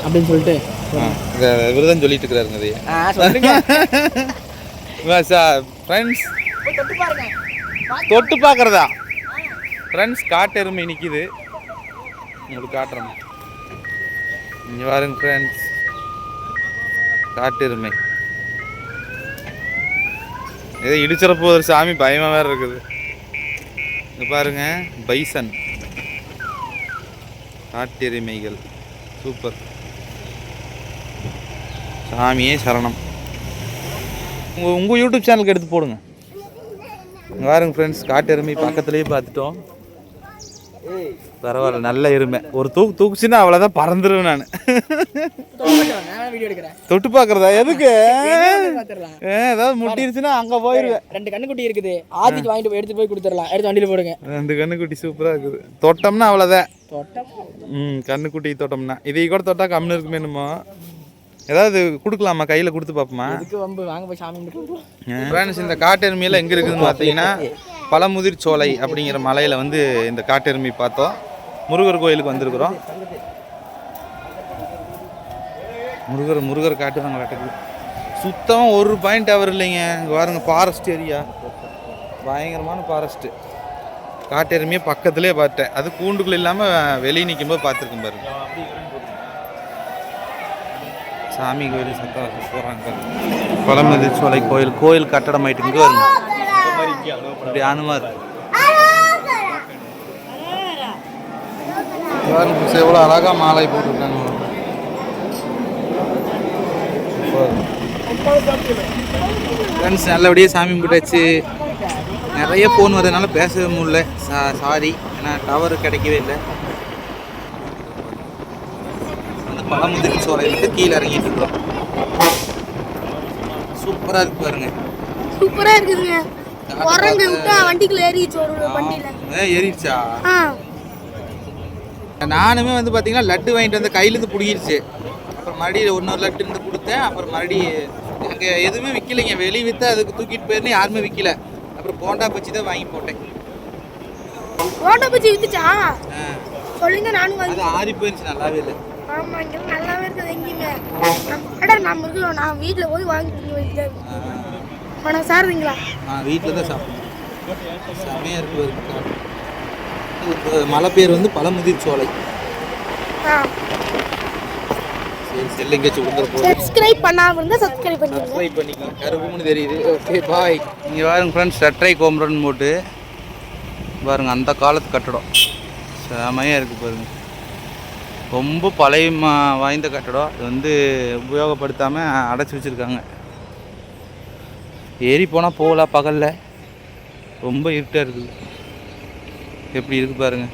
அப்படின்னு சொல்லிட்டு இவர் தான் சொல்லிட்டு இருக்கிறாருங்க அது. சொல்லுங்க ஃப்ரெண்ட்ஸ் தொட்டு பார்க்குறதா ஃப்ரெண்ட்ஸ் காட்டெருமை நிற்கிது, உங்களுக்கு காட்டுறோம். இங்கே பாருங்க ஃப்ரெண்ட்ஸ், காட்டெருமை ஏதோ இடிச்சிட போகிற சாமி, பயமாக வேறு இருக்குது. இங்கே பாருங்க பைசன், காட்டெருமைகள் சூப்பர். சாமியே சரணம். உங்கள் யூடியூப் சேனலுக்கு எடுத்து போடுங்க. இங்கே பாருங்க ஃப்ரெண்ட்ஸ், காட்டெருமை பக்கத்துலேயே பார்த்துட்டோம். பரவாயில்ல, நல்ல எருமை. ஒரு தூக்குச்சுன்னா அவ்வளோதான், பறந்துருவேன் நான். தொட்டு பார்க்குறதா? எதுக்கு? ஏதாவது முட்டிருச்சுன்னா அங்கே போயிடுவேன். 2 கண்ணுக்குட்டி இருக்குது, ஆதிக்கு வாங்கிட்டு போய் எடுத்து போய் கொடுத்துடலாம். எடுத்து வண்டியில் போடுங்க. 2 கண்ணுக்குட்டி சூப்பராக இருக்குது. தொட்டோம்னா அவ்வளோதான். கண்ணுக்குட்டி தொட்டோம்னா இதை கூட தொட்டா கம்மின்னு இருக்குமே. என்னமோ ஏதாவது கொடுக்கலாமா? கையில் கொடுத்து பார்ப்போமா? ஃப்ரெண்ட்ஸ், இந்த காட்டெருமையெல்லாம் எங்கே இருக்குதுன்னு பார்த்தீங்கன்னா, பழமுதிர் சோலை அப்படிங்கிற மலையில் வந்து இந்த காட்டெருமை பார்த்தோம். முருகர் கோயிலுக்கு வந்திருக்கிறோம். முருகர் காட்டு நாங்கள் காட்டுறது சுத்தமாக ஒரு பாயிண்ட் அவர் இல்லைங்க. இங்கே பாருங்க, ஃபாரஸ்ட் ஏரியா, பயங்கரமான ஃபாரஸ்ட்டு. காட்டெருமையை பக்கத்துலேயே பார்த்தேன். அது கூண்டுக்குள்ள இல்லாமல் வெளியே நிற்கும்போது பார்த்துருக்கேன் பாருங்க. சாமி கோயில் சத்தம் போகிறாங்க. பழமுதிர் சோலை கோயில் கட்டடம் ஆகிட்டு இங்கே வருங்க. இப்படி அனுமார் எவ்வளோ அழகாக மாலை போட்டிருக்காங்க. ஃப்ரெண்ட்ஸ், நல்லபடியாக சாமி கும்பிட்டாச்சு. நிறைய ஃபோன் வரதுனால பேசவே முடியல, சாரி. ஏன்னா டவர் கிடைக்கவே இல்லை. அந்த பழமுதிர் சோலையிலிருந்து கீழே இறங்கிட்டு இருக்கோம். சூப்பராக இருக்கு பாருங்க. சூப்பராக இருக்குதுங்க. வண்டிக்குள்ள ஏறிடுச்சா? நானுமே வந்து பார்த்தீங்கன்னா லட்டு வாங்கிட்டு வந்து கையிலேருந்து பிடிக்கிடுச்சு. அப்புறம் மறுபடியும் இன்னொரு லட்டு இருந்து கொடுத்தேன். அப்புறம் மறுபடியும் அங்கே எதுவுமே விற்கலைங்க. வெளியே விற்று அதுக்கு தூக்கிட்டு போயிருந்தேன், யாருமே விற்கல. அப்புறம் போண்டா பச்சி தான் வாங்கி போட்டேன். போண்டா பச்சி வித்துச்சா? சொல்லுங்க, நானும் அது ஆறி போயிருச்சு, நல்லாவே இல்லை. ஆமாம், இங்கே நல்லாவே இருக்குது. எங்கேயுமே நம்ம இருக்கிறோம். நான் வீட்டில் போய் வாங்கி வைக்கிறேன். பணம் சாருங்களா? வீட்டில் தான் சாப்பிடுவோம். செமையாக இருக்கு. மலை பேர் வந்து பழமுதிர் சோலை. சரி, செல்லு எங்கேயாச்சும் கொடுத்துருப்போம். சப்ஸ்கிரைப் பண்ணாமல் இருந்தால் சப்ஸ்கிரைப் பண்ணிக்கலாம். கருப்புன்னு தெரியுது. ஓகே, பாய். இங்கே பாருங்க ஃப்ரெண்ட்ஸ், சட்டை கோம்புரன்னு போட்டு பாருங்க, அந்த காலத்து கட்டடம் செமையாக இருக்குது பாருங்க. ரொம்ப பழைய வாய்ந்த கட்டடம். இது வந்து உபயோகப்படுத்தாமல் அடைச்சி வச்சுருக்காங்க. ஏறி போனால் போகலாம், பகலில் ரொம்ப இருட்டாக இருக்குது. எப்படி இருக்குது பாருங்கள்.